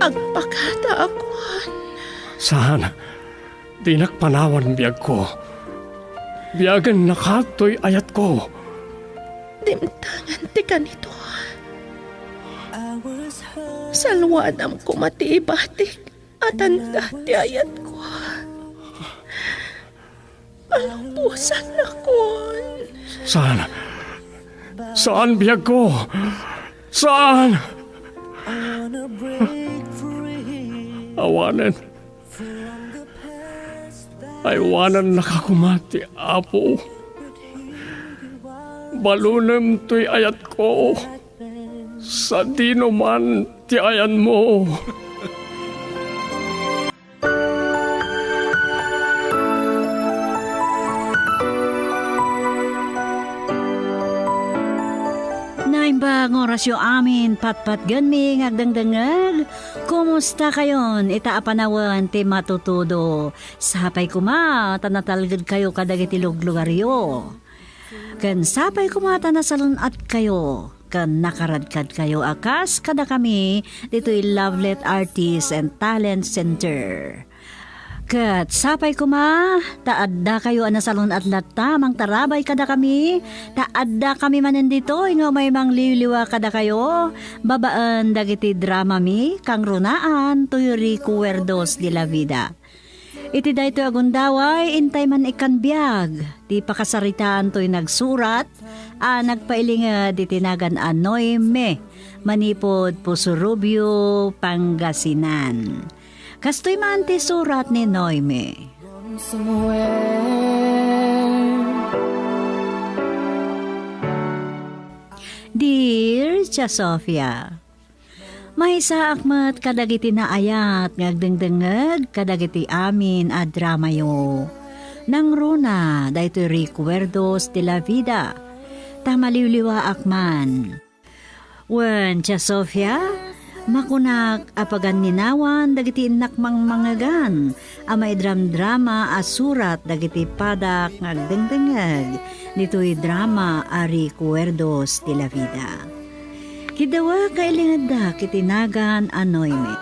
agpakata akon. Saan? Di nakpanawan biyag ko. Biyagan nakatoy ayat ko. Dimtangan ti kanito. Salwadam ko matiibatik at anda ti ayat ko. Alampusan akon. Saan? Saan biyag ko? Saan? Awanan. Aywanan nakakumati, Apo. Balunem to'y ayat ko. Sa dino man ti ayan mo. Naimbang orasyo amin, patpat ganmi, ngagdangdangag. Kumusta kayon? Itaapanawan ti matutudo. Sapay kuma, tanatalgad kayo kadagiti luglugaryo. Kan sapay kuma, tanasalunat kayo. Kan nakaradkad kayo akas, kada kami, dito'y Lovelet Artists and Talent Center. Kat sapay kuma, taadda kayo anasalon at lata, mang tarabay kada kami, taadda kami manan dito, nga may mang liwliwa kada kayo, babaan dagiti drama mi, kang runaan, to'y Recuerdos de la Vida. Iti dayto agundaway, intay man ikan biyag, di pakasaritaan to'y nagsurat, nagpailingad itinagan Noime, manipod Pusurubio, Pangasinan. Kastoy man ti surat ni Noime. Dear Tia Sofia, may sa akmat kadagiti na ayat ngagdengdengeg kadagiti amin a drama yo. Nang runa daytoy Recuerdos de la Vida. Tamaliwliwa akman. Wen Tia Sofia, makunak apagan ninawan dagiti nakmang mangagan amay drama asurat dagiti padak ngagdengdengeg dito'y drama a Recuerdos de la Vida. Kidawa kailingada kitinagan Noime.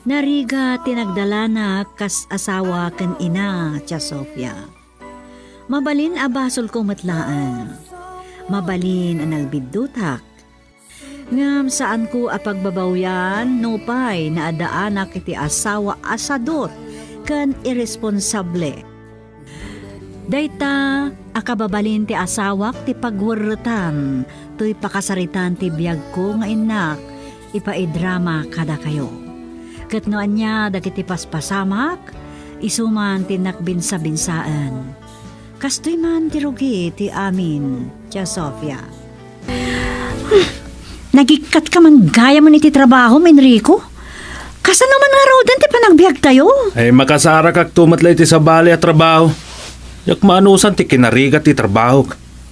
Nariga tinagdalana kas asawa ken ina Tia Sofia. Mabalin abasol ko matlaan. Mabalin ang nagbidutak. Ngam saan ko apagbabawyan nupay na adaanak iti asawa asadot kan irresponsable. Dayta akababalin ti asawak ti pagwurutan to'y pakasaritan ti biyag ko nga inak ipaidrama kada kayo. Ket noan niya dagiti paspasamak isuman ti nakbinsa-binsaan. Kastoy man ti rugi ti amin Tia Sofia. Nagikat ka man gaya mo iti trabaho, Enrico? Kasan naman nga raw dan ti panagbiag tayo? Ay makasara kag tumatlay ti sa bali at trabaho. Yak maanusan ti kinarigat ti trabaho.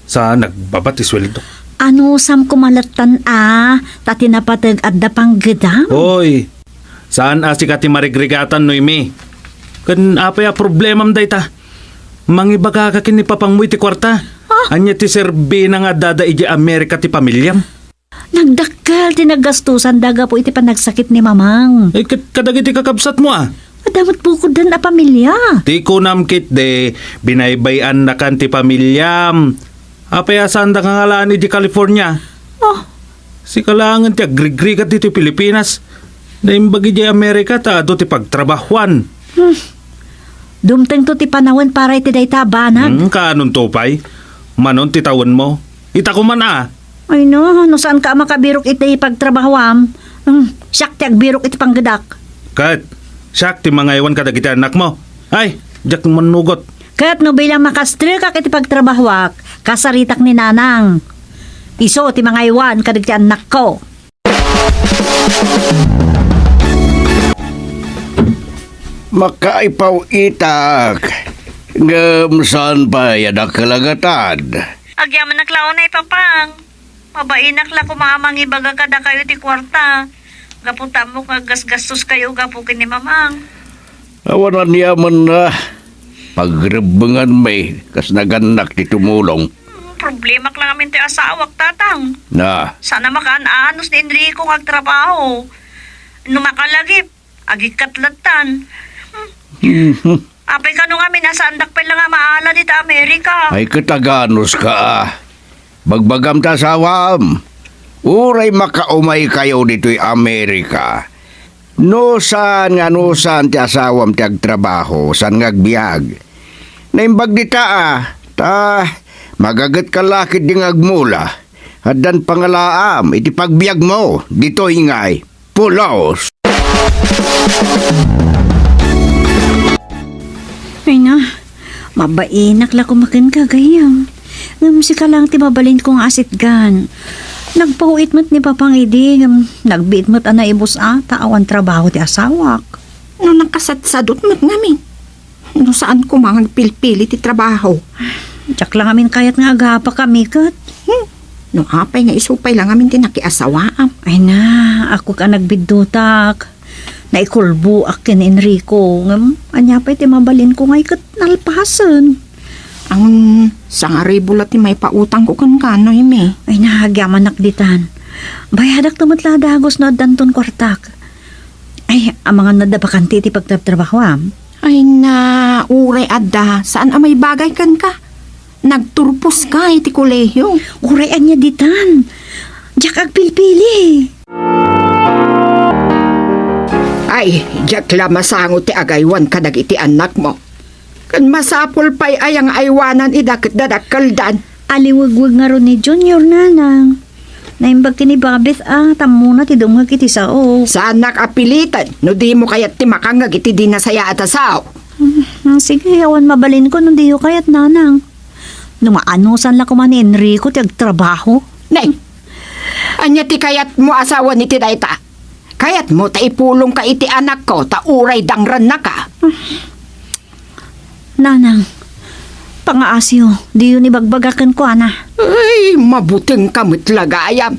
Sa nagbabat ti sweldo. Ano sam kumalatan tati napatag at dapang gedam? Hoy, saan asi ka ti marigrigatan Noime? Kan apaya problemam dayta. Mangibaga ka kini papangmoy ti kwarta. Anya ti serbi na nga dada iji Amerika ti pamilyam. Nagdakkel ti naggastusan daga po iti panagsakit ni mamang. Ay kadagiti kakabsat mo Madamot bukod dan a pamilya. Ti kunam kit de binaybayan na kan ti pamilyam. Apaya saan da kangalani di California. Si kalangan ti agrigrigat dito Pilipinas. Naimbagi di Amerika ta ado ti pagtrabahuan. Dumteng to ti panawan para iti dayta banag. Kaanon tupay? Manon ti tawon mo? Ita ko man Ay no saan ka makabirok iti pagtrabahawam? Siyak ti agbirok iti panggadak. Kat, siyak ti mga iwan kadagiti anak mo. Ay, jak manugot. Kat no bilang makastre ka iti pagtrabahawak, kasaritak ni nanang. Iso ti mga iwan kadagiti anak ko. Makaipaw itak. Ngamsan pa yadak kalagatan. Agyaman naklaw na ipapang. Mabainak la kumamang ibaga kada kayo ti kwarta. Gapunta mo kagasgastos kayo gapu kini mamang. Awanan niya man na pagrebengan may kas naganak ti tumulong. Problema lang amin ti asawak tatang. Na, Sana makaan-anos ni Enrico kag trabaho. numakalagip. Agikatlatan. Apay ka nung amin, nasa andak pa lang nga maala dito Amerika. Ay kataganos ka ah. Bagbagam ta sawam. Uray makaumay kayo dito'y Amerika. No saan ti asawam ti agtrabaho, saan ngagbiag. Naimbag di ta magagat ka lakit ding agmula. At dan pangalaam, iti pagbiag mo, dito ingay, pulos. Ay na, mabainak la kumakin ka gayam. Ngam si ka lang ti mabalin kong asit gan. Nagpauit mo't ni Papang Idi, nagbiit mo't ana ibus ata awan trabaho ti asawak. No nakasatsadot mo't ngamin. No saan ko mga pilpili ti trabaho. Tsak lang amin kayat nga agapa kami kat. No apay nga isupay lang amin tinakiasawaam. Ay na, ako ka nagbidutak. Naikulbo akin Enrico. Anya pa'y ti mabalin ko ngay kat nalpasan. Ang sangaribulat ti may pautang ko kan kanoy me. Ay nahagyaman nakditan. Bayadak tamatla dagos na danton kwartak. Ay, ang mga nadabakanti ti pagtrabaho am. Ay na, uray adda, saan amay bagay kan ka? Nagturpos ka iti kolehiyo. Urayan niya ditan. Diyak agpilpili. Ay, jak la masango ti agaywan kadag iti anak mo. Kan masapol pa'y ayang aywanan idak dadakkaldan. Aliwagwag nga ron ni Junior nanang. Naimbag tinibabit tamuna ti dumag iti sao. Saan nakapilitan? No di mo kayat ti makangag iti di nasaya at asaw. Sige, awan mabalin ko nung diyo kayat nanang. Numaanusan lang ko man ni Enrico ti agtrabaho. Neng, anya ti kayat mo asawa ni ti dayta. Kayat mo ta ipulong ka iti anak ko ta uray dangran na ka. Nanang, pangaasyo, di yun ibagbagakan ko, ana. Ay, mabuting kamot lagayam.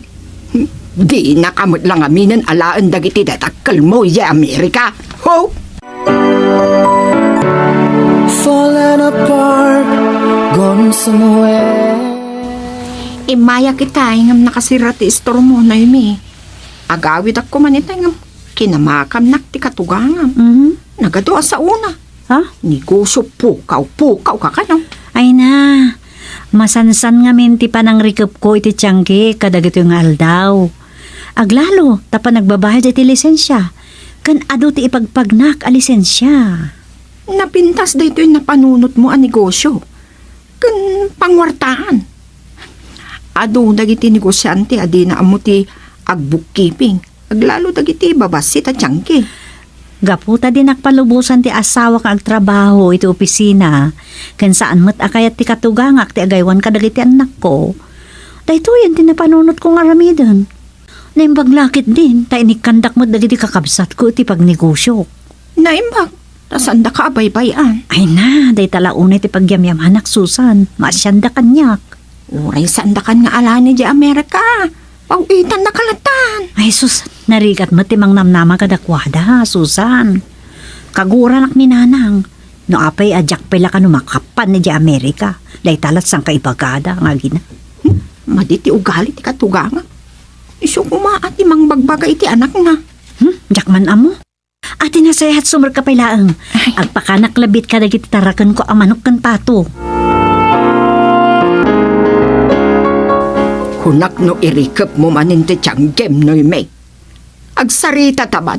Di na kamot lang aminin alaan dagiti datakkel mo ya Amerika. Ho! Falling apart, gone somewhere. Imaya kita ngam nakasira ti istor mo na yumi. Agawid ako manita ngam kinamakam nak ti katugangam. Nagado sa una. Ha? Negosyo pukaw ka kano. Ay na, masansan nga minti pa ng rikap ko iti tiyangki kadagito yung aldaw. Aglalo, tapa nagbabayad iti lisensya. Kan ado ti ipagpagnak a lisensya. Napintas dito yung napanunot mo ang negosyo. Kan pangwartaan. Ado dagiti negosyante adi na amo ti agbookkeeping. Aglalo dagiti babasi ta tiyangki. Gaputa din nakpalubusan ti asawa kang agtrabaho iti opisina. Kan saan mo't akayat ti katugangak ti agaywan kadagiti anak ko. Dahito yan tinapanunot kong aramidon. Naimbag din, ta inikandak mo't dagiti kakabsat ko iti pagnegosyo. Naimbag, tasanda ka abay-bayan. Ay na, day talaunay ti pagyamyamanak Susan. Masyanda kanyak. Uray sandakan nga ala ni di Amerika. Pauitan na kalatan. Ay sus, narigat mo timang namnama kadakwada, Susan. Kaguran ak ni nanang. No apay adyak pala ka numakapan ni di Amerika. Day talat sang kaibagada nga gina. Maditi ugali ti katuganga. Iso kumaati mang bagbaga iti anak na. Jakman amo. Ati nasayahat sumur ka pailaang. Agpakanak labit ka dagiti tarakan ko amanok kan pato. Hunak no irikap mo manin ti tiyang no may. Agsarita tabat.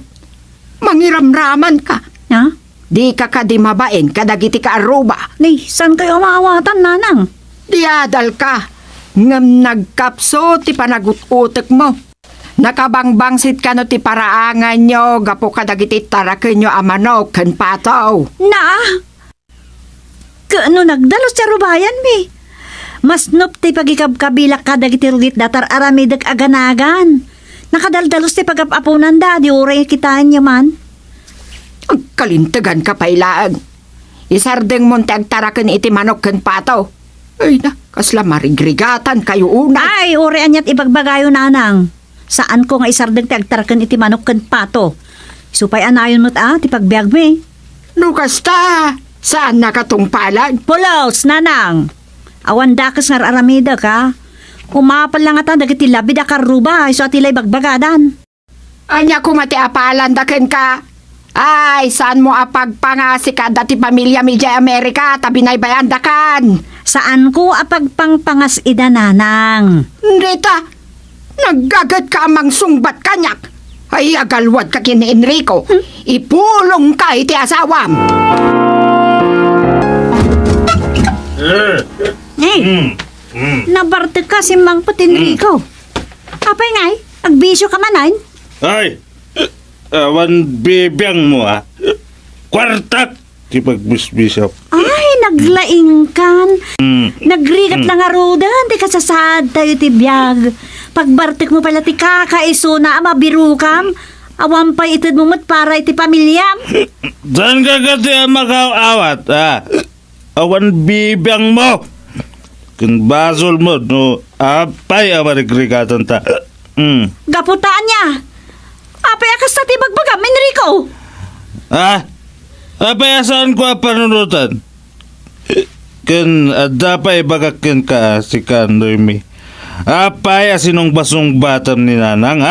Mangiramraman ka. Ha? Di ka kadimabain kadagiti ka aruba. Nay, saan kayo maawatan, nanang? Diadal ka. Ngam nagkapso ti panagut-utek mo. Nakabangbangsit ka no ti paraangan nyo. Gapo kadagiti tarakin nyo amanok ken pataw. Na? Kaano nagdalos ti rubayan, mi? Mas nop ti pagikabkabilak ka dagiti rugit datar aramidag aganagan. Nakadaldalos ti pagapapunan da, di uray kitaan niya man. Agkalintagan ka pailaan. Isardeng mo ti agtaraken iti manok ken pataw. Ay na, kasla marigrigatan kayo una. Ay, uray anyat ibagbagayo nanang. Saan ko nga isardeng ti agtaraken iti manok ken pato? Supay anayon mo't ti pagbiag mi. Lukas ta, saan nakatungpalan? Pulos, nanang. Awan dakas nga aramida ka. Umapal lang ata dagiti labid akaruba iso atilay bagbagadan. Anya kumati apalandakin ka. Ay, saan mo apagpangasi ka dati pamilya mi dya Amerika tabi na ibayandakan. Saan ko apagpangpangas idananang? Rita, naggagat ka amang sungbat kanyak. Ay, agalwad ka kini Enrico. Ipulong ka iti asawam. Hey, nabarte ka si Mang Patinrico. Apay ngay, agbisyo ka manan. Ay, awan bibiyang mo Kwartak! Di pagbisbisap. Ay, naglaing kan. Nagrigat lang arudan, di ka sasad tayo ti biyag. Pagbartik mo pala ti kakaiso na mabirukam, awan pa itid mo mo't para iti pamilyam. Saan ka kasi makawawat, Awan bibiyang mo! Kung basol mo, no, apay amarigregatan ta. Gaputaan niya. Apay akas na ti bagbagam, Enrico. Apay saan ko panunutan? Kung adapay bagakin ka si Kandoy mi. Apay asinong basong batam ni Nanang,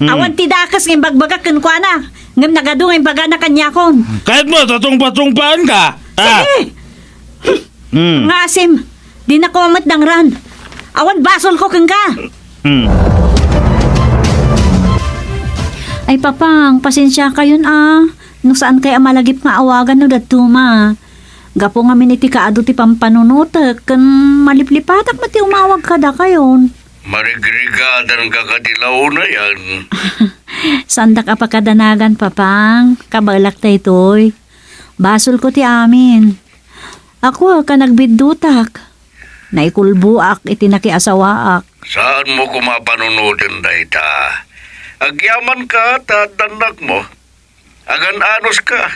Awan ti dakas ng bagbagakan ko na. Ngam nagadung ang baga na kanya kon. Kahit mo, tatong-patungpaan ka! Sige! Nga asim, di na ko amat ng ran. Awan basol ko kang ka. Ay papang, pasensya kayon Nung saan kaya malagip nga awagan no datuma. Gapo nga miniti kaado ti pampanunutek, kan maliplipatak mati umawag ka da kayon. Marigrigadan ka katilaw na yan. Sandak apakadanagan papang, kabalak ta itoy. Basol ko ti amin. Ako ka nagbiddutak. Naikulbuak iti nakiasawaak. Saan mo kumapanunutin dayta? Agyaman ka at danak mo. Agan anos ka.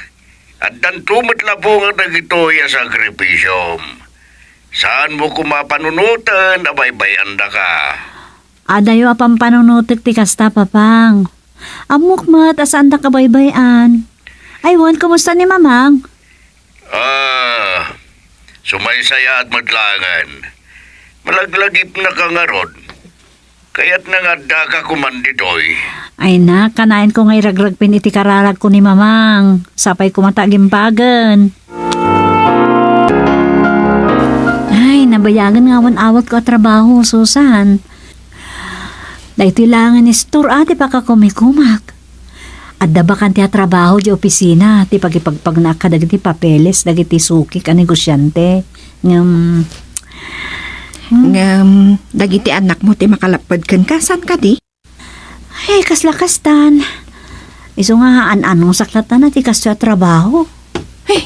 At dan tumit labong ang nagitoy sa sakripisyom. Saan mo kumapanunutan, abay-bayan da ka? Adayo apang panunutik ti kasta papang. Amukmat asaan da kabaybayan. Aywan, kumusta ni mamang? Sumaysaya at madlangan. Malaglagip na ka nga rod. Kaya't nangadda ka kumanditoy. Ay na, kanain ko ngay ragragpin iti kararag ko ni mamang. Sapay kumatagimbagan. Ay, nabayagan nga awat ko at trabaho, Susan. Dahito ilangan ni store ati pa ka kumikumak. At dabakan ti trabaho di opisina, ti pagipagpagna ka dagiti papeles, dagiti suki ka negosyante. Dagiti anak mo ti makalapad kan ka, saan ka di? Ay, kaslakastan. Iso nga anong saklatan na ti kasya trabaho. Eh,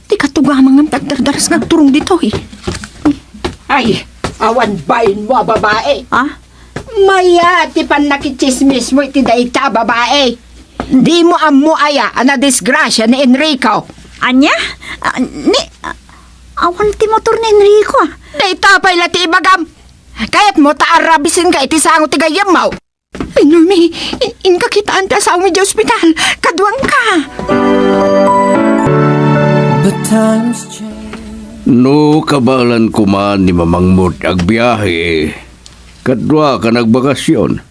di katugamang ang tagdardaras nagturong dito eh. Ay, awan bayin mo babae. Maya, ti pan nakichismis mo iti daita babae. Di mo amo aya ana disgrasya ni Enrico. Anya? Awan ti motor ni Enrico Daita pa'y lati ibagam. Kaya't mo taarabisin ka iti sango ti gayam mo. Ay, Normi, inkakitaan ti asawa mo di ospital. Kadwang ka. But times change. No kabalan kuman ni mamangmot agbiyahe. Kadwa ka nagbakasyon.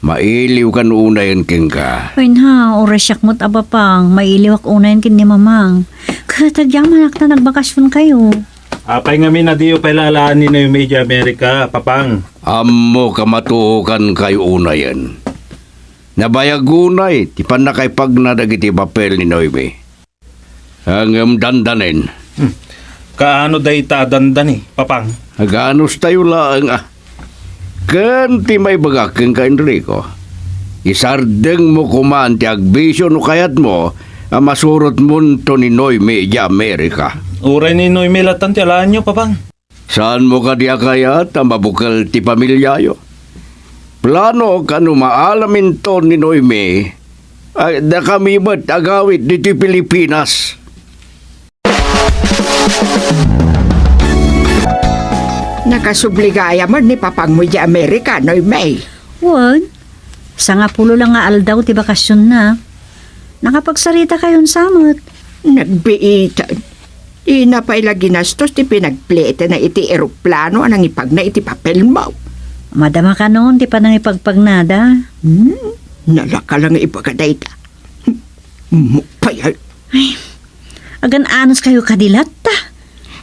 Mailiw kan unayan king ka. Ay na, orasyak mo't abapang. Mailiwak unayan kin ni mamang. Katagyang manak na nagbakasyon kayo. Apay nga minadiyo pailalaan ni na yung Media America, papang. Ammo kamatukan kayo unayan. Nabayagunay, ti pan na kay pag nadagiti papel ni Noemi. Hanggang dandanin. Kaano day tadandan papang? Haganos tayo lang Kanti may bagakeng ka Enrico. Isardeng mo kuman ti agbisyo no kayat mo masurot mo to ni Noemi di Amerika. Uray ni Noemi latan ti alaan nyo, papang. Saan mo ka diya kayat mabukal ti pamilyayo? Plano ka no maalamin to ni Noemi na kami ba't agawit dito Pilipinas? Nakasubligaya man ni papang mo di Amerika, Noy May. Wag. Sa nga pulo lang nga aldaw ti bakasyon na. Nakapagsarita kayon samot. Nagbiitan. Di na pa'y lagi nastos ti pinagplete na iti eroplano anang ipag na iti papel mo. Madama ka noon, di pa nang ipagpagnada. Nalaka lang ipagaday ta. Mupay. Agan anos kayo kadilat ta.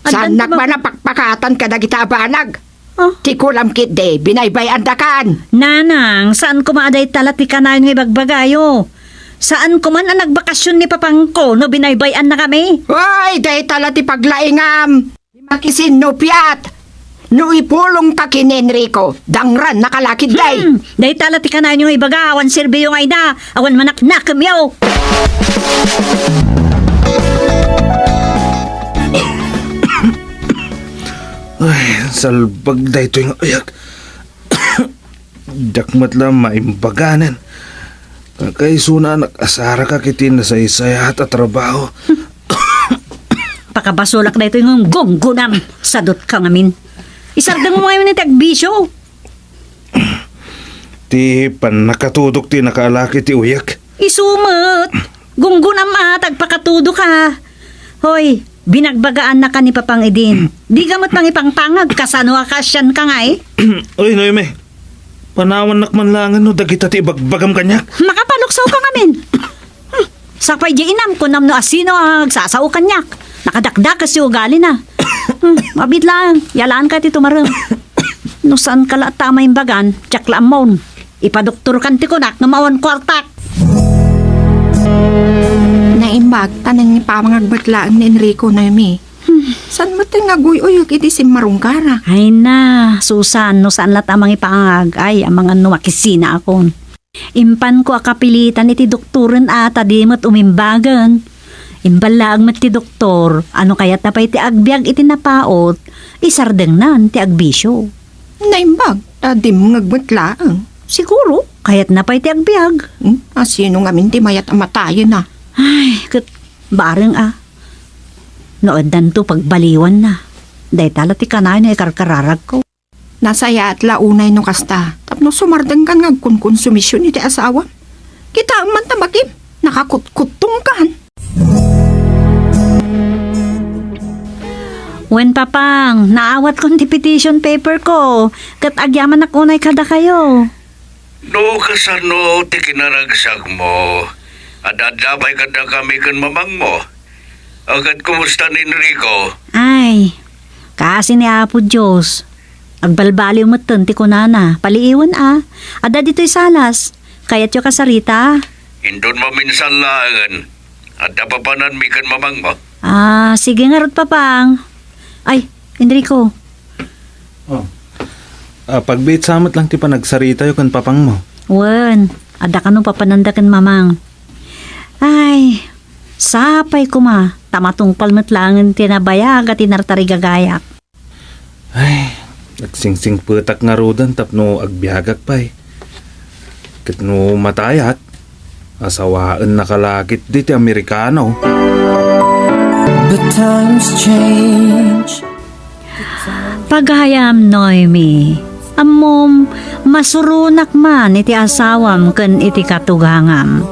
Saan ba na pakpakatan ka na kita banag? Oh. Ti kulam kit de, binaybayan da kan. Nanang, saan ko maaday talati ka na yung ibagbagayo? Saan ko man ang nagbakasyon ni Papangko no binaybayan na kami? Hoy, day tala ti paglaingam. Makisin no piat. No ipulong ta kin Enrico, dangran nakalakid day. Day talati ka na yung ibaga, awan sirbi yung ayda, awan manaknakam yaw. Ay, salbag da ito yung ayak. Dakmat lang maimbaganan. Kakaisuna nakasara ka kitin na sa isayat at trabaho. Pakabasulak na ito yung gonggunam, sadot ka ngamin. Isardang mo ngayon ni tagbisyo. Ti pan nakatudok ti nakalaki ti uyak. Isumot, gonggunam tagpakatudo ka. Hoy, binagbagaan na ka ni Papang Edin. Di gamot pang ipangpangag, kasano akasyan ka nga eh. Oy, Noyme. Panawan nakman langan no, dagita ti ibagbagam kanyak. Makapaluksaw ka ngamin. Sakpay di inam, kunam no asino agsasaw kanyak. Nakadakdak kasi ugali na. Mabit lang, yalaan ka ti tumarang. No saan ka la tama yung bagan, tsak la amon. Ipadoktor kan ti kunak na mawan kwartak. Naimbag, tanan ni pamangagbatlaan ni Enrico na yumi. San mo tayo ngaguyuyog iti si Marungkara? Ay na, Susan, no saan la tamang ipangag. Ay, ang mga numakisina akon. Impan ko akapilitan iti doktoren ata di mo't umimbagan. Imbalag mat ti doktor, ano kaya't napay ti agbyag iti napaot, isardeng nan ti agbisyo. Naimbag, tadi mo ngagbatlaan. Siguro, kaya't napay ti agbyag. Asino nga minti mayat amatayin na. Ay, bareng Nood to pagbaliwan na. Day tala ti kanay na ikarkararag ko. Nasaya at launay no kasta. Tapno sumardang kan ngagkonsumisyon iti asawa. Kita ang mantabakim, nakakutkutong kan. Wen papang, naawat kong ti petition paper ko. Kat agyaman na kunay kada kayo. No kasano ti kinaragsag mo. Adadabay kada kami kan mamang mo. Agad kumusta ni Enrico? Ay, kasi ni Apo Diyos. Agbalbaliw mo ti kunana. Paliiwan Ada dito'y salas. Kaya't yung kasarita. Indon mo minsan laangan. At napapanan mi kan mamang mo. Sige nga rot papang. Ay, Enrico. Pagbait samot lang ti panagsarita yung kan papang mo. Wen, ada ka nung papanandakan mamang. Ay, sapay ko ma. Tamatong palmatlangan tinabayag at tinartarigagayak. Ay, nagsingsing putak nga rodan tapno agbyagak pa'y. Kitno matayat, asawaan nakalakit di ti Amerikano. But times change. Paghayam, Noemi, amom masurunak man iti asawam ken iti katugangam.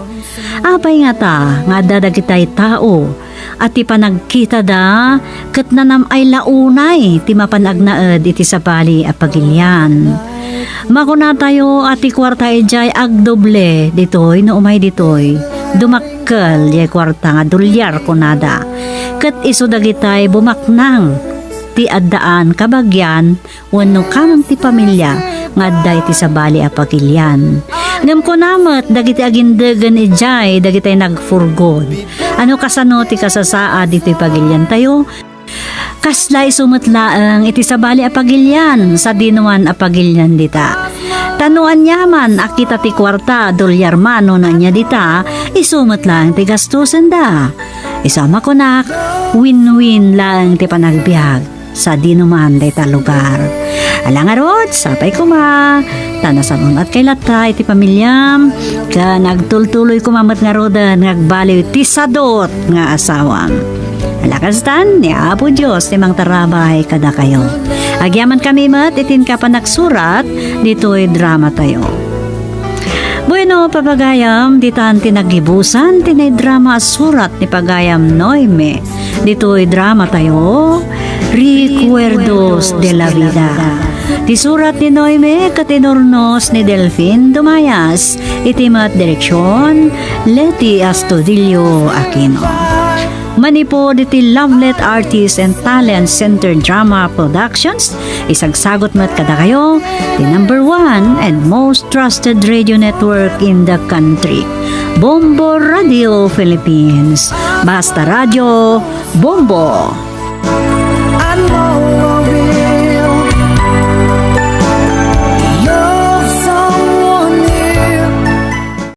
Apay nga ta, nga dadagitay tao, at ti panagkita da, ket nanam ay launay, ti mapanagnaed iti sapali a pagilyan. Makuna tayo at ti kwarta ijay agdoble, ditoy no umay ditoy, dumakkel yay kwarta nga dolyar kunada, ket iso dagitay bumaknang, ti addaan kabagyan, wenno kamang ti pamilya, nga adday ti sabali a pagilyan. Ngam ko namat, dagiti agindagan ijay, dagiti nagfurgod. Ano kasano ti kasasaa dito'y pagilyan tayo? Kaslay sumatlaang iti sabali a pagilyan, sa dinuan a pagilyan dita. Tanuan yaman, akita ti kwarta, dolyar mano na niya dita, isumatlaang ti gastusan da. Isama ko nak, win-win lang ti panagbiag sa dinuman dita lugar. Alangarot, sapay ko ma. Tanasanon at kay latay ti pamilyam. Ka nagtultuloy kumamat nga rodan, nagbaliw ti sadot nga asawam. Alakastan, ni Apo Diyos, ti mang tarabay kada kayo. Agyaman kami mat, itin ka pa nagsurat, dito'y drama tayo. Bueno, papagayam, ditan tinagibusan, tinay drama surat ni Pagayam Noime. Dito'y drama tayo, Recuerdos de la Vida. Ti surat ni Noime katinurnos ni Delfin Dumayas. Itimat direksyon Leti Astudillo Aquino. Manipod iti Lovelet Artists and Talent Center Drama Productions. Isagsagot mat kada kayo, the number 1 and most trusted radio network in the country. Bombo Radio Philippines. Basta Radio, Bombo!